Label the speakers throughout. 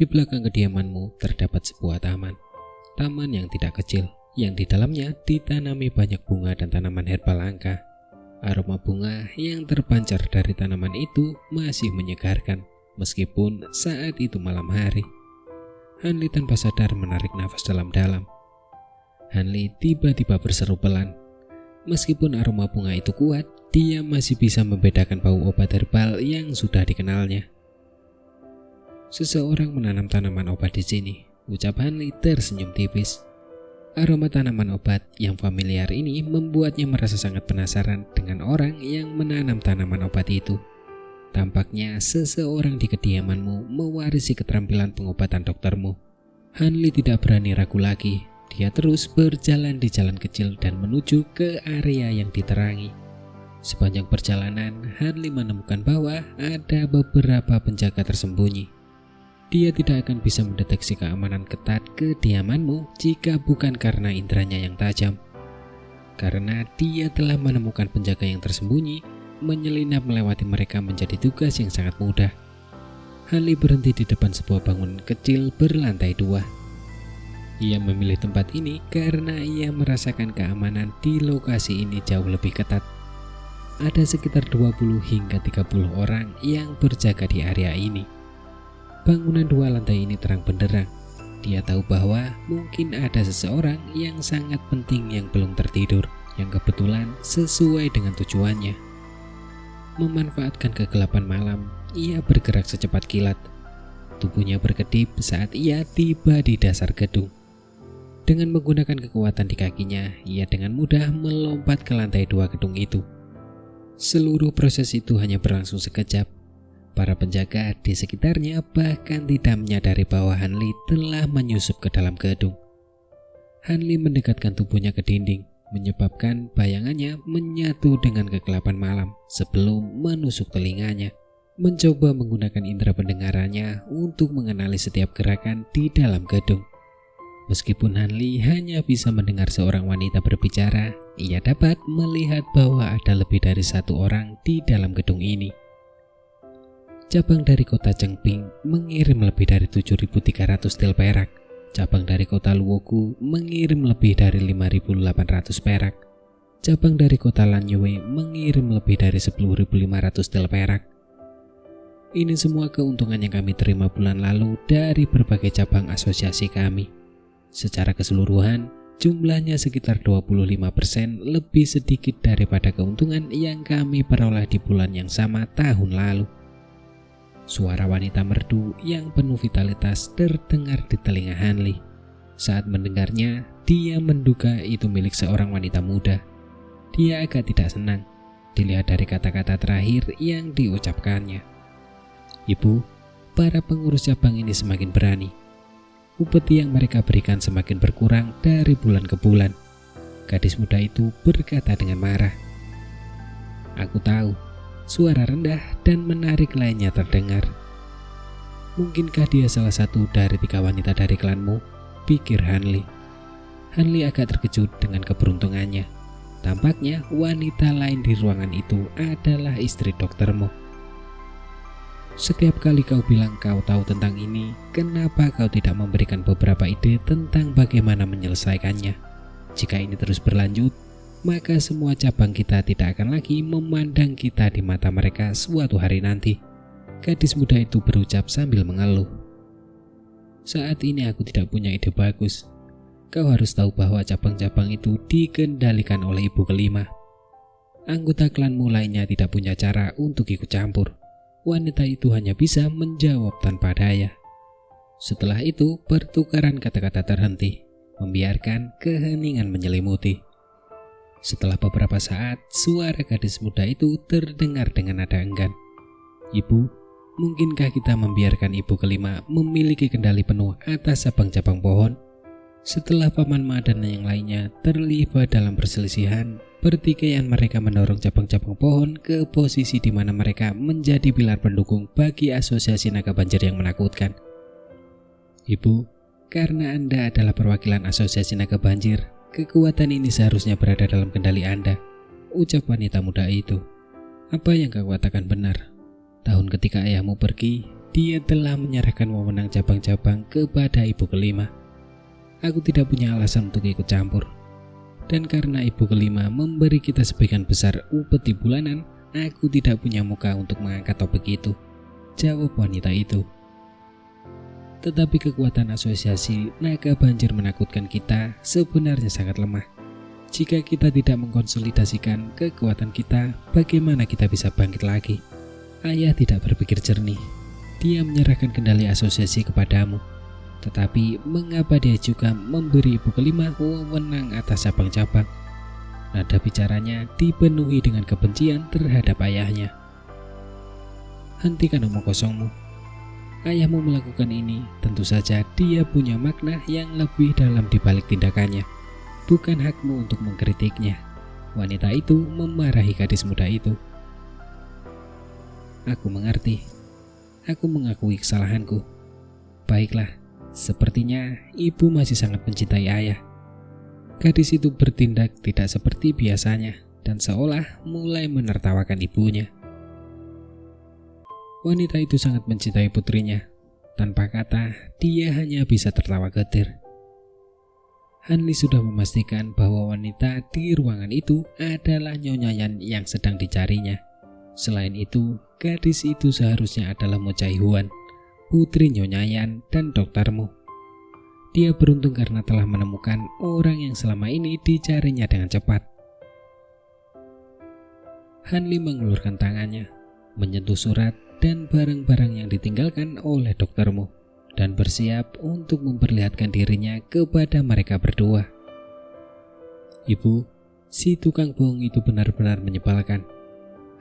Speaker 1: Di belakang kediamanmu terdapat sebuah taman. Taman yang tidak kecil, yang di dalamnya ditanami banyak bunga dan tanaman herbal langka. Aroma bunga yang terpancar dari tanaman itu masih menyegarkan, meskipun saat itu malam hari. Hanli tanpa sadar menarik nafas dalam-dalam. Hanli tiba-tiba berseru pelan. Meskipun aroma bunga itu kuat, dia masih bisa membedakan bau obat herbal yang sudah dikenalnya. Seseorang menanam tanaman obat di sini, ucap Hanli tersenyum tipis. Aroma tanaman obat yang familiar ini membuatnya merasa sangat penasaran dengan orang yang menanam tanaman obat itu. Tampaknya seseorang di kediamanmu mewarisi keterampilan pengobatan doktermu. Hanli tidak berani ragu lagi. Dia terus berjalan di jalan kecil dan menuju ke area yang diterangi. Sepanjang perjalanan, Hanli menemukan bahwa ada beberapa penjaga tersembunyi. Dia tidak akan bisa mendeteksi keamanan ketat kediamanmu jika bukan karena inderanya yang tajam. Karena dia telah menemukan penjaga yang tersembunyi, menyelinap melewati mereka menjadi tugas yang sangat mudah. Hanli berhenti di depan sebuah bangunan kecil berlantai 2. Ia memilih tempat ini karena ia merasakan keamanan di lokasi ini jauh lebih ketat. Ada sekitar 20 hingga 30 orang yang berjaga di area ini. Bangunan 2 lantai ini terang benderang. Dia tahu bahwa mungkin ada seseorang yang sangat penting yang belum tertidur, yang kebetulan sesuai dengan tujuannya. Memanfaatkan kegelapan malam, ia bergerak secepat kilat. Tubuhnya berkedip saat ia tiba di dasar gedung. Dengan menggunakan kekuatan di kakinya, ia dengan mudah melompat ke lantai 2 gedung itu. Seluruh proses itu hanya berlangsung sekejap. Para penjaga di sekitarnya bahkan tidak menyadari bahwa Hanli telah menyusup ke dalam gedung. Hanli mendekatkan tubuhnya ke dinding, menyebabkan bayangannya menyatu dengan kegelapan malam sebelum menusuk telinganya. Mencoba menggunakan indera pendengarannya untuk mengenali setiap gerakan di dalam gedung. Meskipun Hanli hanya bisa mendengar seorang wanita berbicara, ia dapat melihat bahwa ada lebih dari satu orang di dalam gedung ini. Cabang dari kota Chengping mengirim lebih dari 7.300 tel perak. Cabang dari kota Luogu mengirim lebih dari 5.800 perak. Cabang dari kota Lanyue mengirim lebih dari 10.500 tel perak. Ini semua keuntungan yang kami terima bulan lalu dari berbagai cabang asosiasi kami. Secara keseluruhan, jumlahnya sekitar 25% lebih sedikit daripada keuntungan yang kami peroleh di bulan yang sama tahun lalu. Suara wanita merdu yang penuh vitalitas terdengar di telinga Hanli. Saat mendengarnya, dia menduga itu milik seorang wanita muda. Dia agak tidak senang dilihat dari kata-kata terakhir yang diucapkannya. Ibu, para pengurus cabang ini semakin berani. Upeti yang mereka berikan semakin berkurang dari bulan ke bulan. Gadis muda itu berkata dengan marah. Aku tahu. Suara rendah dan menarik lainnya terdengar. Mungkinkah dia salah satu dari 3 wanita dari klanmu? Pikir Hanli. Hanli agak terkejut dengan keberuntungannya. Tampaknya wanita lain di ruangan itu adalah istri doktermu. Setiap kali kau bilang kau tahu tentang ini, kenapa kau tidak memberikan beberapa ide tentang bagaimana menyelesaikannya? Jika ini terus berlanjut, maka semua cabang kita tidak akan lagi memandang kita di mata mereka suatu hari nanti. Gadis muda itu berucap sambil mengeluh. Saat ini aku tidak punya ide bagus. Kau harus tahu bahwa cabang-cabang itu dikendalikan oleh ibu kelima. Anggota klanmu lainnya tidak punya cara untuk ikut campur. Wanita itu hanya bisa menjawab tanpa daya. Setelah itu, pertukaran kata-kata terhenti, membiarkan keheningan menyelimuti. Setelah beberapa saat, suara gadis muda itu terdengar dengan nada enggan. Ibu, mungkinkah kita membiarkan ibu kelima memiliki kendali penuh atas cabang-cabang pohon? Setelah Paman Ma dan yang lainnya terlibat dalam perselisihan, pertikaian mereka mendorong cabang-cabang pohon ke posisi di mana mereka menjadi pilar pendukung bagi asosiasi naga banjir yang menakutkan. Ibu, karena Anda adalah perwakilan asosiasi naga banjir, kekuatan ini seharusnya berada dalam kendali Anda, ucap wanita muda itu. Apa yang kau katakan benar. Tahun ketika ayahmu pergi, dia telah menyerahkan wewenang cabang-cabang kepada ibu kelima. Aku tidak punya alasan untuk ikut campur. Dan karena ibu kelima memberi kita sebagian besar upeti bulanan, aku tidak punya muka untuk mengangkat topik itu, jawab wanita itu. Tetapi kekuatan asosiasi naga banjir menakutkan kita sebenarnya sangat lemah. Jika kita tidak mengkonsolidasikan kekuatan kita, bagaimana kita bisa bangkit lagi? Ayah tidak berpikir jernih. Dia menyerahkan kendali asosiasi kepadamu. Tetapi mengapa dia juga memberi ibu kelima wewenang atas cabang-cabang? Nada bicaranya dipenuhi dengan kebencian terhadap ayahnya. Hentikan omong kosongmu. Ayahmu melakukan ini, tentu saja dia punya makna yang lebih dalam di balik tindakannya. Bukan hakmu untuk mengkritiknya. Wanita itu memarahi gadis muda itu. Aku mengerti. Aku mengakui kesalahanku. Baiklah, sepertinya ibu masih sangat mencintai ayah. Gadis itu bertindak tidak seperti biasanya dan seolah mulai menertawakan ibunya. Wanita itu sangat mencintai putrinya. Tanpa kata, dia hanya bisa tertawa getir. Hanli sudah memastikan bahwa wanita di ruangan itu adalah Nyonya Yan yang sedang dicarinya. Selain itu, gadis itu seharusnya adalah Mo Chai Huan, putri Nyonya Yan dan doktermu. Dia beruntung karena telah menemukan orang yang selama ini dicarinya dengan cepat. Hanli mengulurkan tangannya, menyentuh surat dan barang-barang yang ditinggalkan oleh doktermu, dan bersiap untuk memperlihatkan dirinya kepada mereka berdua. Ibu, si tukang bohong itu benar-benar menyebalkan.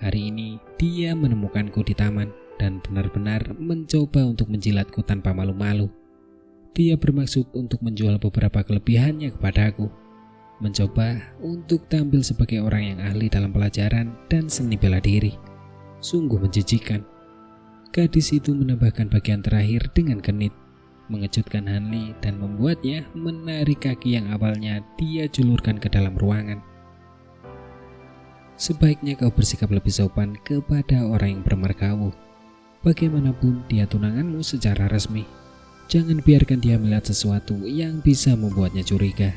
Speaker 1: Hari ini dia menemukanku di taman dan benar-benar mencoba untuk menjilatku tanpa malu-malu. Dia bermaksud untuk menjual beberapa kelebihannya kepadaku, mencoba untuk tampil sebagai orang yang ahli dalam pelajaran dan seni bela diri. Sungguh menjijikan. Gadis itu menambahkan bagian terakhir dengan genit, mengejutkan Hanli dan membuatnya menarik kaki yang awalnya dia julurkan ke dalam ruangan. Sebaiknya kau bersikap lebih sopan kepada orang yang bermargawu. Bagaimanapun dia tunanganmu secara resmi. Jangan biarkan dia melihat sesuatu yang bisa membuatnya curiga.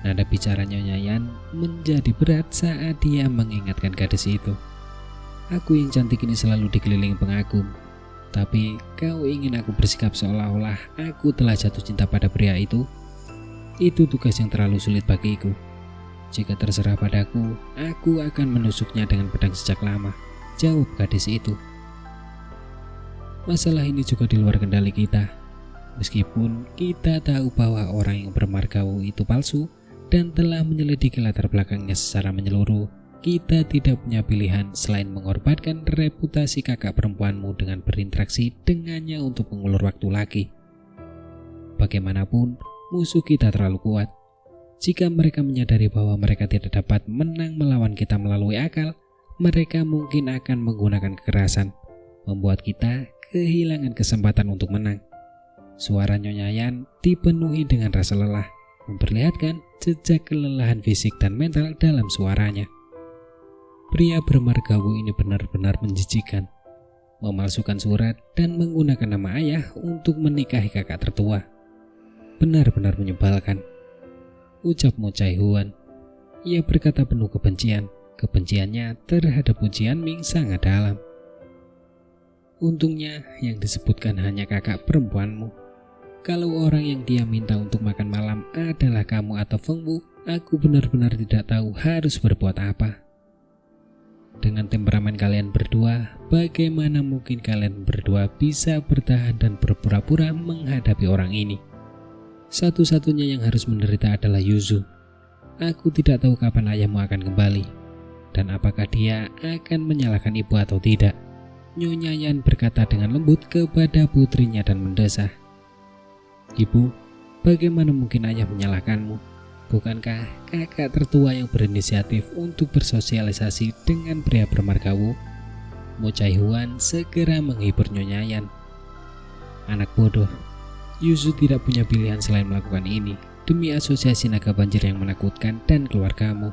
Speaker 1: Nada bicara Nyonya Yan menjadi berat saat dia mengingatkan gadis itu. Aku yang cantik ini selalu dikelilingi pengagum. Tapi kau ingin aku bersikap seolah-olah aku telah jatuh cinta pada pria itu? Itu tugas yang terlalu sulit bagiku. Jika terserah padaku, aku akan menusuknya dengan pedang sejak lama, jawab gadis itu. Masalah ini juga di luar kendali kita. Meskipun kita tahu bahwa orang yang bermargawu itu palsu dan telah menyelidiki latar belakangnya secara menyeluruh, kita tidak punya pilihan selain mengorbankan reputasi kakak perempuanmu dengan berinteraksi dengannya untuk mengulur waktu lagi. Bagaimanapun, musuh kita terlalu kuat. Jika mereka menyadari bahwa mereka tidak dapat menang melawan kita melalui akal, mereka mungkin akan menggunakan kekerasan, membuat kita kehilangan kesempatan untuk menang. Suara Nyonya Yan dipenuhi dengan rasa lelah, memperlihatkan jejak kelelahan fisik dan mental dalam suaranya. Pria bermargawu ini benar-benar menjijikan, memalsukan surat dan menggunakan nama ayah untuk menikahi kakak tertua. Benar-benar menyebalkan, ucap Mo Chai Huan. Ia berkata penuh kebencian. Kebenciannya terhadap Jian Ming sangat dalam. Untungnya yang disebutkan hanya kakak perempuanmu. Kalau orang yang dia minta untuk makan malam adalah kamu atau Feng Wu, aku benar-benar tidak tahu harus berbuat apa. Dengan temperamen kalian berdua, bagaimana mungkin kalian berdua bisa bertahan dan berpura-pura menghadapi orang ini? Satu-satunya yang harus menderita adalah Yuzu. Aku tidak tahu kapan ayahmu akan kembali, dan apakah dia akan menyalahkan ibu atau tidak. Nyonya Yan berkata dengan lembut kepada putrinya dan mendesah. Ibu, bagaimana mungkin ayah menyalahkanmu? Bukankah kakak tertua yang berinisiatif untuk bersosialisasi dengan pria bermargawu? Mo Chai Huan segera menghibur Nyonya Yan. Anak bodoh, Yuzu tidak punya pilihan selain melakukan ini demi asosiasi naga banjir yang menakutkan dan keluargamu.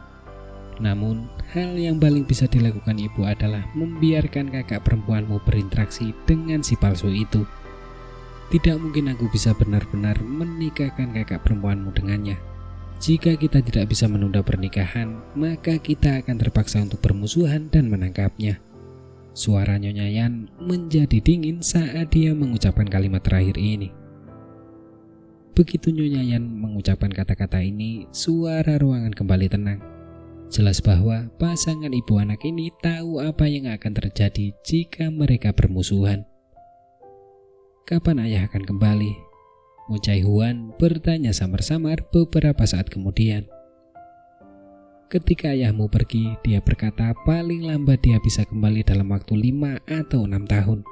Speaker 1: Namun, hal yang paling bisa dilakukan ibu adalah membiarkan kakak perempuanmu berinteraksi dengan si palsu itu. Tidak mungkin aku bisa benar-benar menikahkan kakak perempuanmu dengannya. Jika kita tidak bisa menunda pernikahan, maka kita akan terpaksa untuk bermusuhan dan menangkapnya. Suara Nyonya Yan menjadi dingin saat dia mengucapkan kalimat terakhir ini. Begitu Nyonya Yan mengucapkan kata-kata ini, suara ruangan kembali tenang. Jelas bahwa pasangan ibu anak ini tahu apa yang akan terjadi jika mereka bermusuhan. Kapan ayah akan kembali? Mo Chai-huan bertanya samar-samar beberapa saat kemudian. Ketika ayahmu pergi, dia berkata paling lambat dia bisa kembali dalam waktu 5 atau 6 tahun,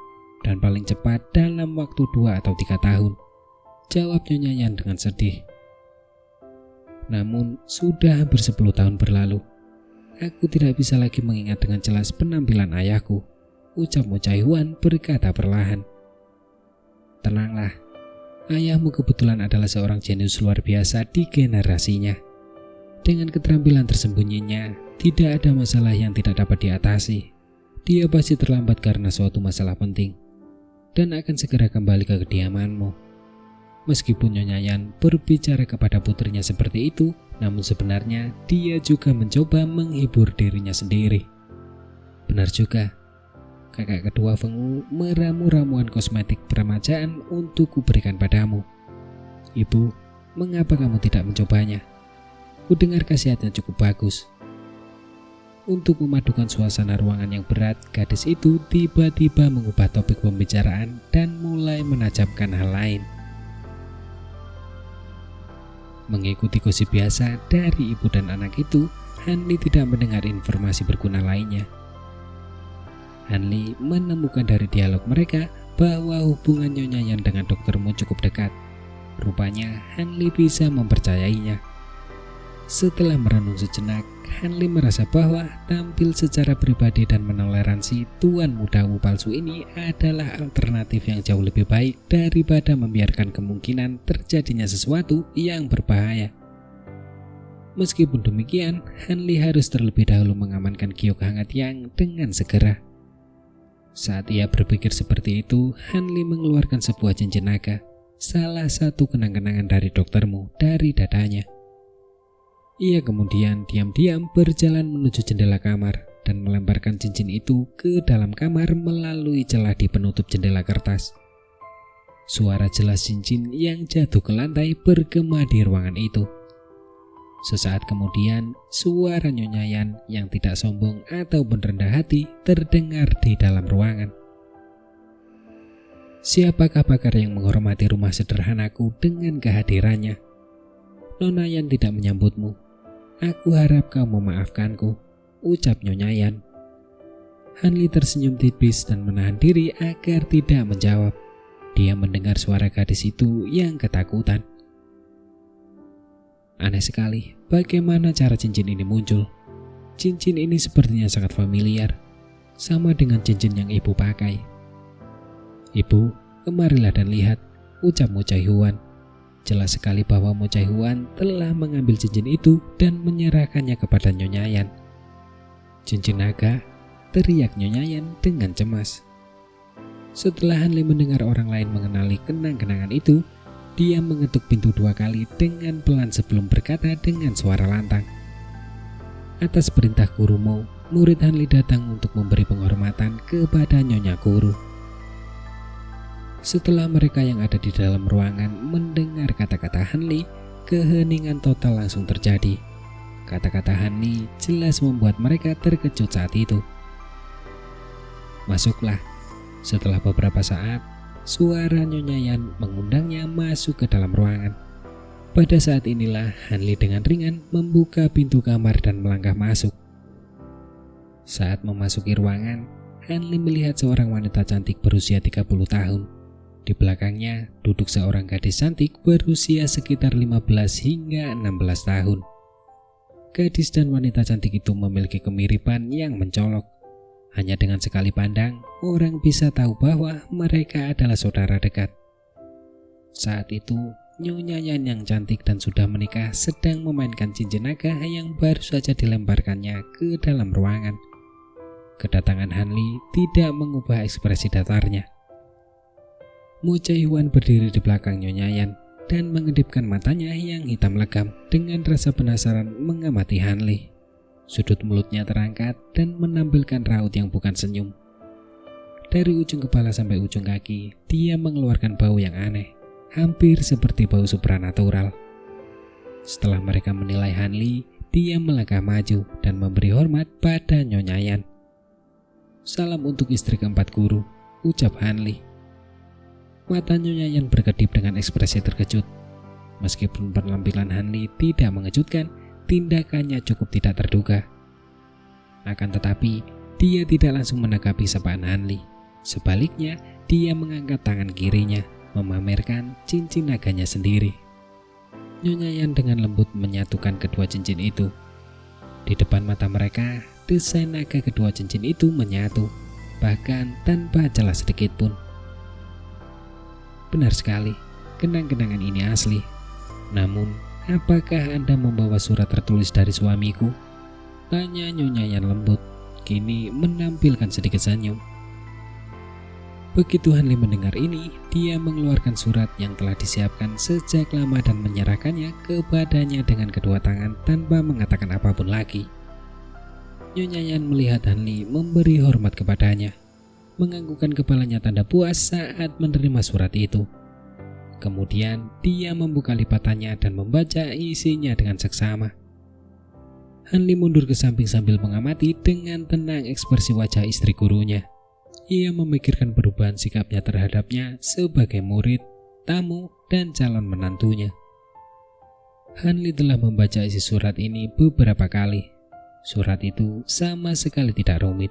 Speaker 1: dan paling cepat dalam waktu 2 atau 3 tahun, jawab Nyonya Yan dengan sedih. Namun, sudah hampir 10 tahun berlalu. Aku tidak bisa lagi mengingat dengan jelas penampilan ayahku, ucap Mo Chai-huan berkata perlahan. Tenanglah, ayahmu kebetulan adalah seorang jenius luar biasa di generasinya. Dengan keterampilan tersembunyinya, tidak ada masalah yang tidak dapat diatasi. Dia pasti terlambat karena suatu masalah penting, dan akan segera kembali ke kediamanmu. Meskipun Nyonya Yan berbicara kepada putrinya seperti itu, namun sebenarnya dia juga mencoba menghibur dirinya sendiri. Benar juga, kakak kedua Feng-u meramu ramuan kosmetik peremajaan untuk kuberikan padamu. Ibu, mengapa kamu tidak mencobanya? Kudengar khasiatnya cukup bagus. Untuk memadukan suasana ruangan yang berat, gadis itu tiba-tiba mengubah topik pembicaraan dan mulai menajamkan hal lain. Mengikuti gosip biasa dari ibu dan anak itu, Hanli tidak mendengar informasi berguna lainnya. Hanli menemukan dari dialog mereka bahwa hubungan Nyonya Yan dengan Dr. Mo cukup dekat. Rupanya Hanli bisa mempercayainya. Setelah merenung sejenak, Hanli merasa bahwa tampil secara pribadi dan menoleransi tuan muda Wu palsu ini adalah alternatif yang jauh lebih baik daripada membiarkan kemungkinan terjadinya sesuatu yang berbahaya. Meskipun demikian, Hanli harus terlebih dahulu mengamankan giok hangat yang dengan segera. Saat ia berpikir seperti itu, Hanli mengeluarkan sebuah cincin naga, salah satu kenang-kenangan dari Dr. Mo dari dadanya. Ia kemudian diam-diam berjalan menuju jendela kamar dan melemparkan cincin itu ke dalam kamar melalui celah di penutup jendela kertas. Suara jelas cincin yang jatuh ke lantai bergema di ruangan itu. Sesaat kemudian, suara Nyonya Yan yang tidak sombong ataupun rendah hati terdengar di dalam ruangan. Siapakah pakar yang menghormati rumah sederhanaku dengan kehadirannya? Nona Yan tidak menyambutmu. Aku harap kau memaafkanku, ucap Nyonya Yan. Hanli tersenyum tipis dan menahan diri agar tidak menjawab. Dia mendengar suara gadis itu yang ketakutan. Aneh sekali, bagaimana cara cincin ini muncul? Cincin ini sepertinya sangat familiar, sama dengan cincin yang ibu pakai. Ibu, kemarilah dan lihat, ucap Mo Chai-huan. Jelas sekali bahwa Mo Chai-huan telah mengambil cincin itu dan menyerahkannya kepada Nyonya Yan. Cincin naga, teriak Nyonya Yan dengan cemas. Setelah Hanli mendengar orang lain mengenali kenang-kenangan itu, dia mengetuk pintu 2 kali dengan pelan sebelum berkata dengan suara lantang. Atas perintah Guru Mo, murid Hanli datang untuk memberi penghormatan kepada Nyonya Guru. Setelah mereka yang ada di dalam ruangan mendengar kata-kata Hanli, keheningan total langsung terjadi. Kata-kata Hanli jelas membuat mereka terkejut saat itu. Masuklah. Setelah beberapa saat, suara Nyonya Yan mengundangnya masuk ke dalam ruangan. Pada saat inilah Hanli dengan ringan membuka pintu kamar dan melangkah masuk. Saat memasuki ruangan, Hanli melihat seorang wanita cantik berusia 30 tahun. Di belakangnya duduk seorang gadis cantik berusia sekitar 15 hingga 16 tahun. Gadis dan wanita cantik itu memiliki kemiripan yang mencolok. Hanya dengan sekali pandang, orang bisa tahu bahwa mereka adalah saudara dekat. Saat itu, Nyonya Yan yang cantik dan sudah menikah sedang memainkan cincin naga yang baru saja dilemparkannya ke dalam ruangan. Kedatangan Hanli tidak mengubah ekspresi datarnya. Mo Chae-hwan berdiri di belakang Nyonya Yan dan mengedipkan matanya yang hitam legam dengan rasa penasaran mengamati Hanli. Sudut mulutnya terangkat dan menampilkan raut yang bukan senyum. Dari ujung kepala sampai ujung kaki, dia mengeluarkan bau yang aneh, hampir seperti bau supranatural. Setelah mereka menilai Hanli, dia melangkah maju dan memberi hormat pada Nyonya Yan. "Salam untuk istri keempat guru," ucap Hanli. Mata Nyonya Yan berkedip dengan ekspresi terkejut. Meskipun penampilan Hanli tidak mengejutkan, tindakannya cukup tidak terduga. Akan tetapi, dia tidak langsung menanggapi sapaan Hanli. Sebaliknya, dia mengangkat tangan kirinya, memamerkan cincin naganya sendiri. Nyonya Yan dengan lembut menyatukan kedua cincin itu. Di depan mata mereka, desain naga kedua cincin itu menyatu, bahkan tanpa celah sedikit pun. "Benar sekali, kenang-kenangan ini asli. Namun, apakah Anda membawa surat tertulis dari suamiku?" tanya Nyonya Yan lembut, kini menampilkan sedikit senyum. Begitu Hanli mendengar ini, dia mengeluarkan surat yang telah disiapkan sejak lama dan menyerahkannya kepadanya dengan kedua tangan tanpa mengatakan apapun lagi. Nyonya Yan melihat Hanli memberi hormat kepadanya, menganggukkan kepalanya tanda puas saat menerima surat itu. Kemudian dia membuka lipatannya dan membaca isinya dengan seksama. Hanli mundur ke samping sambil mengamati dengan tenang ekspresi wajah istri gurunya. Ia memikirkan perubahan sikapnya terhadapnya sebagai murid, tamu, dan calon menantunya. Hanli telah membaca isi surat ini beberapa kali. Surat itu sama sekali tidak rumit.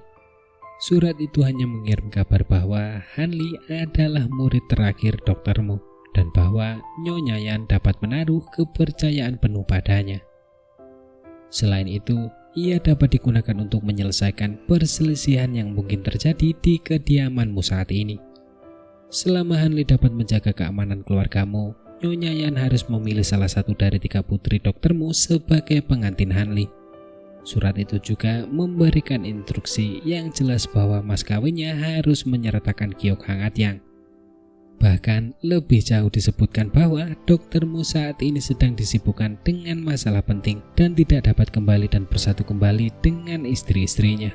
Speaker 1: Surat itu hanya mengirim kabar bahwa Hanli adalah murid terakhir doktermu dan bahwa Nyonya Yan dapat menaruh kepercayaan penuh padanya. Selain itu, ia dapat digunakan untuk menyelesaikan perselisihan yang mungkin terjadi di kediamanmu saat ini. Selama Hanli dapat menjaga keamanan keluargamu, Nyonya Yan harus memilih salah satu dari 3 putri doktermu sebagai pengantin Hanli. Surat itu juga memberikan instruksi yang jelas bahwa mas kawinnya harus menyertakan giok hangat yang. Bahkan lebih jauh disebutkan bahwa doktermu saat ini sedang disibukkan dengan masalah penting dan tidak dapat kembali dan bersatu kembali dengan istri-istrinya.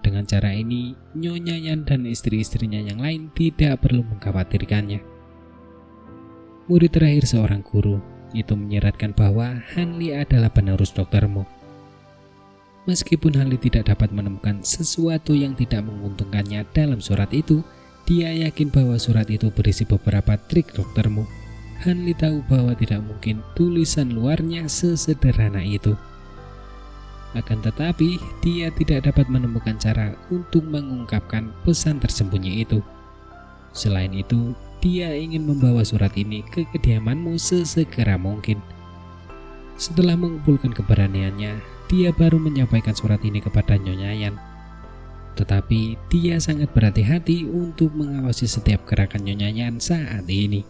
Speaker 1: Dengan cara ini, Nyonya Yan dan istri-istrinya yang lain tidak perlu mengkhawatirkannya. Murid terakhir seorang guru itu menyeratkan bahwa Hanli adalah penerus doktermu. Meskipun Hanli tidak dapat menemukan sesuatu yang tidak menguntungkannya dalam surat itu, dia yakin bahwa surat itu berisi beberapa trik doktermu. Hanli tahu bahwa tidak mungkin tulisan luarnya sesederhana itu. Akan tetapi, dia tidak dapat menemukan cara untuk mengungkapkan pesan tersembunyi itu. Selain itu, dia ingin membawa surat ini ke kediamanmu sesegera mungkin. Setelah mengumpulkan keberaniannya, dia baru menyampaikan surat ini kepada Nyonya Yan. Tetapi dia sangat berhati-hati untuk mengawasi setiap gerakan Nyonya Yan saat ini.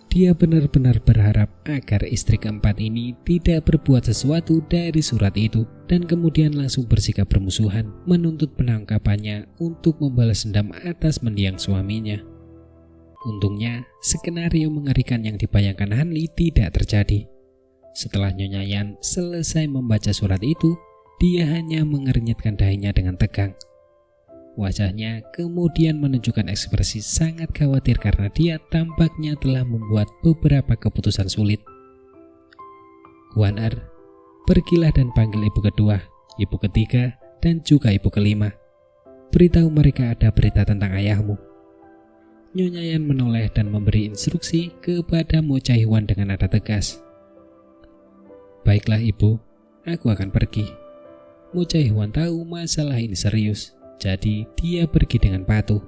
Speaker 1: Dia benar-benar berharap agar istri keempat ini tidak berbuat sesuatu dari surat itu dan kemudian langsung bersikap bermusuhan menuntut penangkapannya untuk membalas dendam atas mendiang suaminya. Untungnya, skenario mengerikan yang dibayangkan Hanli tidak terjadi. Setelah Nyonya Yan selesai membaca surat itu, dia hanya mengernyitkan dahinya dengan tegang. Wajahnya kemudian menunjukkan ekspresi sangat khawatir karena dia tampaknya telah membuat beberapa keputusan sulit. "Hwan-er, pergilah dan panggil ibu kedua, ibu ketiga, dan juga ibu kelima. Beritahu mereka ada berita tentang ayahmu." Nyonya Yan menoleh dan memberi instruksi kepada Mo Chae-hwan dengan nada tegas. "Baiklah ibu, aku akan pergi." Mo Chae-hwan tahu masalah ini serius, jadi dia pergi dengan patuh.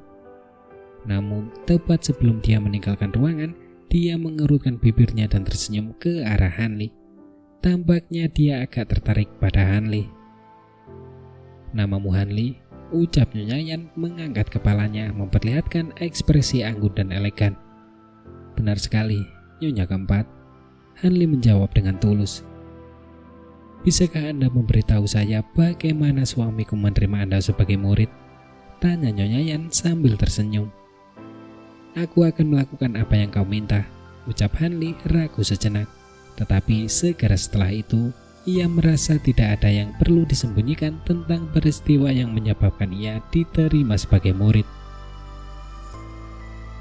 Speaker 1: Namun, tepat sebelum dia meninggalkan ruangan, dia mengerutkan bibirnya dan tersenyum ke arah Hanli. Tampaknya dia agak tertarik pada Hanli. "Namamu Hanli?" ucap Nyonya Yan mengangkat kepalanya memperlihatkan ekspresi anggun dan elegan. "Benar sekali, Nyonya keempat. Hanli menjawab dengan tulus. Bisakah Anda memberitahu saya bagaimana suamiku menerima Anda sebagai murid? Tanya Nyonya Yan sambil tersenyum. Aku akan melakukan apa yang kau minta, ucap Hanli ragu sejenak. Tetapi segera setelah itu, ia merasa tidak ada yang perlu disembunyikan tentang peristiwa yang menyebabkan ia diterima sebagai murid.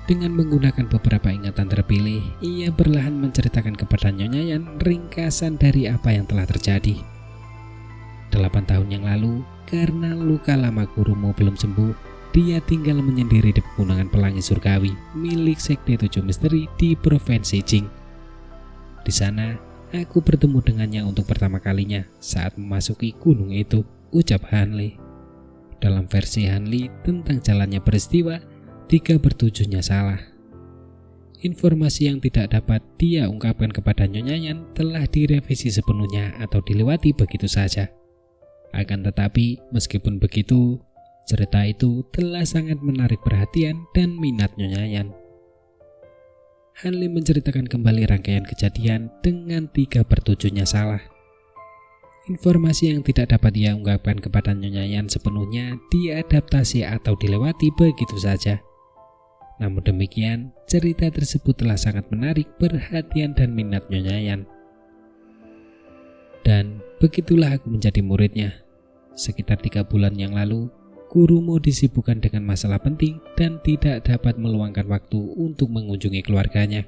Speaker 1: Dengan menggunakan beberapa ingatan terpilih, ia perlahan menceritakan kepada Nyonya Yan ringkasan dari apa yang telah terjadi. 8 tahun yang lalu, karena luka lama gurumu belum sembuh, dia tinggal menyendiri di pegunungan Pelangi Surgawi milik Sekte 7 Misteri di Provinsi Jing. Di sana, aku bertemu dengannya untuk pertama kalinya saat memasuki gunung itu, ucap Hanli. Dalam versi Hanli tentang jalannya peristiwa, 3/7-nya salah. Informasi yang tidak dapat dia ungkapkan kepada Nyonya Yan telah direvisi sepenuhnya atau dilewati begitu saja. Akan tetapi, meskipun begitu, cerita itu telah sangat menarik perhatian dan minat Nyonya Yan. Hanli menceritakan kembali rangkaian kejadian dengan 3/7-nya salah. Informasi yang tidak dapat dia ungkapkan kepada Nyonya Yan sepenuhnya diadaptasi atau dilewati begitu saja. Namun demikian, cerita tersebut telah sangat menarik perhatian dan minat Nyonya Yan. Dan begitulah aku menjadi muridnya. Sekitar 3 bulan yang lalu, gurumu disibukkan dengan masalah penting dan tidak dapat meluangkan waktu untuk mengunjungi keluarganya.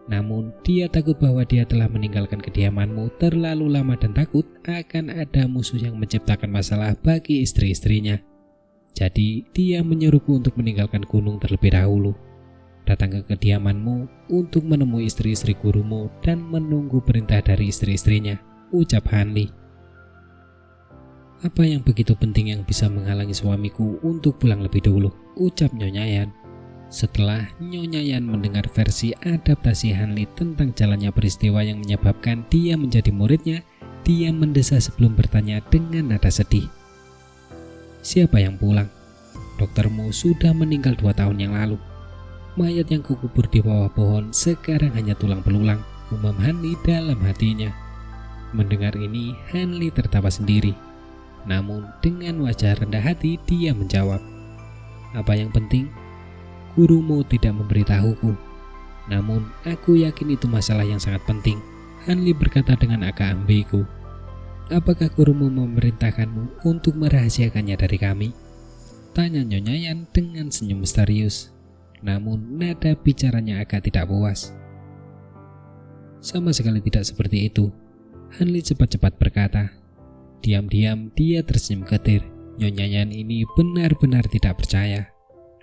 Speaker 1: Namun, dia takut bahwa dia telah meninggalkan kediamanmu terlalu lama dan takut akan ada musuh yang menciptakan masalah bagi istri-istrinya. Jadi, dia menyuruhku untuk meninggalkan gunung terlebih dahulu, datang ke kediamanmu untuk menemui istri-istri gurumu dan menunggu perintah dari istri-istrinya, ucap Hanli. Apa yang begitu penting yang bisa menghalangi suamiku untuk pulang lebih dulu, ucap Nyonya Yan. Setelah Nyonya Yan mendengar versi adaptasi Hanli tentang jalannya peristiwa yang menyebabkan dia menjadi muridnya, dia mendesah sebelum bertanya dengan nada sedih. Siapa yang pulang? Doktermu sudah meninggal 2 tahun yang lalu. Mayat yang kukubur di bawah pohon sekarang hanya tulang belulang, umam Hanli dalam hatinya. Mendengar ini, Hanli tertawa sendiri. Namun dengan wajah rendah hati dia menjawab, apa yang penting? Gurumu tidak memberitahuku. Namun aku yakin itu masalah yang sangat penting, Hanli berkata dengan agak ambigu. Apakah gurumu memerintahkanmu untuk merahasiakannya dari kami? Tanya Nyonya Yan dengan senyum misterius. Namun nada bicaranya agak tidak puas. Sama sekali tidak seperti itu, Hanli cepat-cepat berkata. Diam-diam dia tersenyum getir. Nyonya Yan ini benar-benar tidak percaya.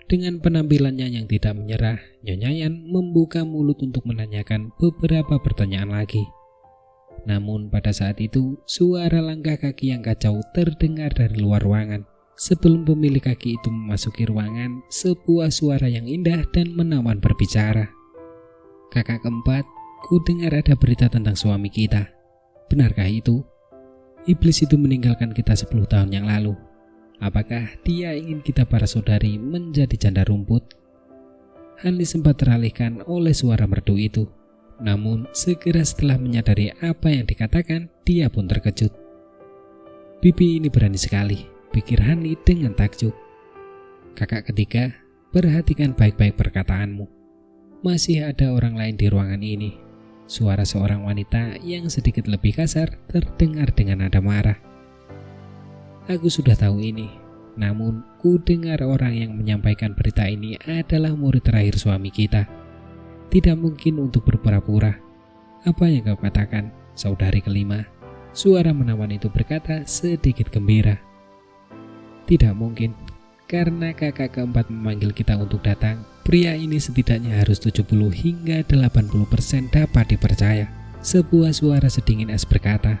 Speaker 1: Dengan penampilannya yang tidak menyerah, Nyonya Yan membuka mulut untuk menanyakan beberapa pertanyaan lagi. Namun pada saat itu, suara langkah kaki yang kacau terdengar dari luar ruangan. Sebelum pemilik kaki itu memasuki ruangan, sebuah suara yang indah dan menawan berbicara. Kakak keempat, ku dengar ada berita tentang suami kita. Benarkah itu? Iblis itu meninggalkan kita 10 tahun yang lalu. Apakah dia ingin kita para saudari menjadi janda rumput? Hanli sempat teralihkan oleh suara merdu itu. Namun segera setelah menyadari apa yang dikatakan, dia pun terkejut. Bibi ini berani sekali, pikir Hanli dengan takjub. Kakak ketiga, perhatikan baik-baik perkataanmu. Masih ada orang lain di ruangan ini. Suara seorang wanita yang sedikit lebih kasar terdengar dengan nada marah. Aku sudah tahu ini, namun ku dengar orang yang menyampaikan berita ini adalah murid terakhir suami kita. Tidak mungkin untuk berpura-pura. Apa yang kau katakan, saudari kelima? Suara menawan itu berkata sedikit gembira. Tidak mungkin, karena kakak keempat memanggil kita untuk datang. Pria ini setidaknya harus 70 hingga 80% dapat dipercaya. Sebuah suara sedingin es berkata.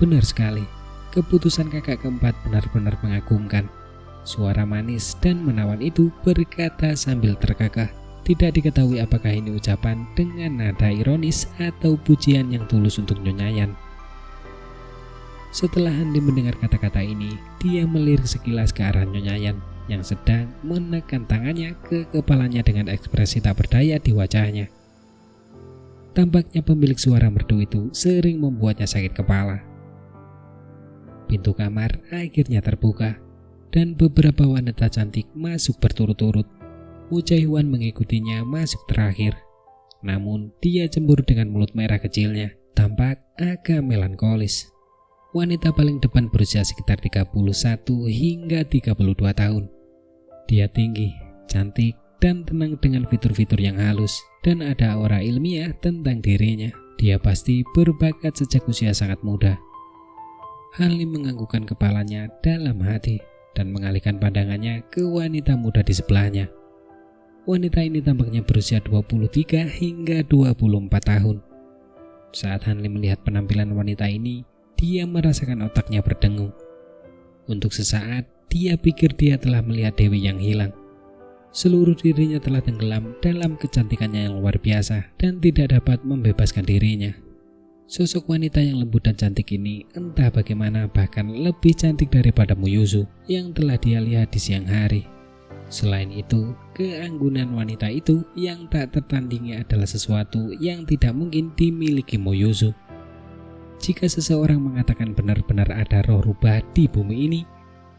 Speaker 1: Benar sekali, keputusan kakak keempat benar-benar mengagumkan. Suara manis dan menawan itu berkata sambil terkekeh. Tidak diketahui apakah ini ucapan dengan nada ironis atau pujian yang tulus untuk Nyonya Yan. Setelah Hanli mendengar kata-kata ini, dia melirik sekilas ke arah Nyonya Yan. yang sedang menekan tangannya ke kepalanya dengan ekspresi tak berdaya di wajahnya. Tampaknya pemilik suara merdu itu sering membuatnya sakit kepala. Pintu kamar akhirnya terbuka dan beberapa wanita cantik masuk berturut-turut. Wu Chai-hwan mengikutinya masuk terakhir. Namun dia cemburu dengan mulut merah kecilnya, tampak agak melankolis. Wanita paling depan berusia sekitar 31 hingga 32 tahun. Dia tinggi, cantik, dan tenang dengan fitur-fitur yang halus dan ada aura ilmiah tentang dirinya. Dia pasti berbakat sejak usia sangat muda. Han Lim menganggukkan kepalanya dalam hati dan mengalihkan pandangannya ke wanita muda di sebelahnya. Wanita ini tampaknya berusia 23 hingga 24 tahun. Saat Han Lim melihat penampilan wanita ini, dia merasakan otaknya berdengung. Untuk sesaat, dia pikir dia telah melihat Dewi yang hilang. Seluruh dirinya telah tenggelam dalam kecantikannya yang luar biasa dan tidak dapat membebaskan dirinya. Sosok wanita yang lembut dan cantik ini entah bagaimana bahkan lebih cantik daripada Mu Yuzu yang telah dia lihat di siang hari. Selain itu, keanggunan wanita itu yang tak tertandingi adalah sesuatu yang tidak mungkin dimiliki Mu Yuzu. Jika seseorang mengatakan benar-benar ada roh rubah di bumi ini,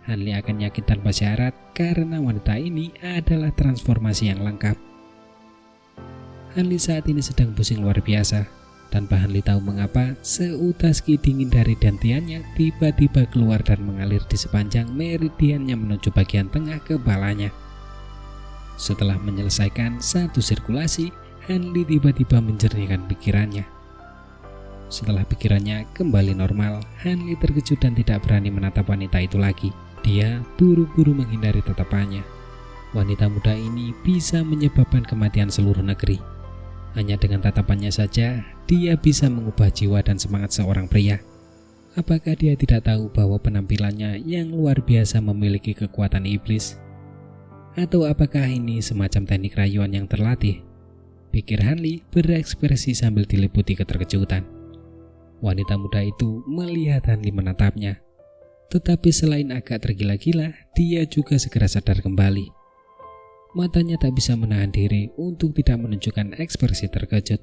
Speaker 1: Han Li akan yakin tanpa syarat karena wanita ini adalah transformasi yang lengkap. Han Li saat ini sedang pusing luar biasa. Tanpa Han Li tahu mengapa, seutas ki dingin dari dantiannya tiba-tiba keluar dan mengalir di sepanjang meridiannya menuju bagian tengah kepalanya. Setelah menyelesaikan satu sirkulasi, Han Li tiba-tiba menjernihkan pikirannya. Setelah pikirannya kembali normal, Han Li terkejut dan tidak berani menatap wanita itu lagi. Dia buru-buru menghindari tatapannya. Wanita muda ini bisa menyebabkan kematian seluruh negeri. Hanya dengan tatapannya saja, dia bisa mengubah jiwa dan semangat seorang pria. Apakah dia tidak tahu bahwa penampilannya yang luar biasa memiliki kekuatan iblis? Atau apakah ini semacam teknik rayuan yang terlatih? Pikir Han Li berekspresi sambil diliputi keterkejutan. Wanita muda itu melihat Han Li menatapnya. Tetapi selain agak tergila-gila, dia juga segera sadar kembali. Matanya tak bisa menahan diri untuk tidak menunjukkan ekspresi terkejut.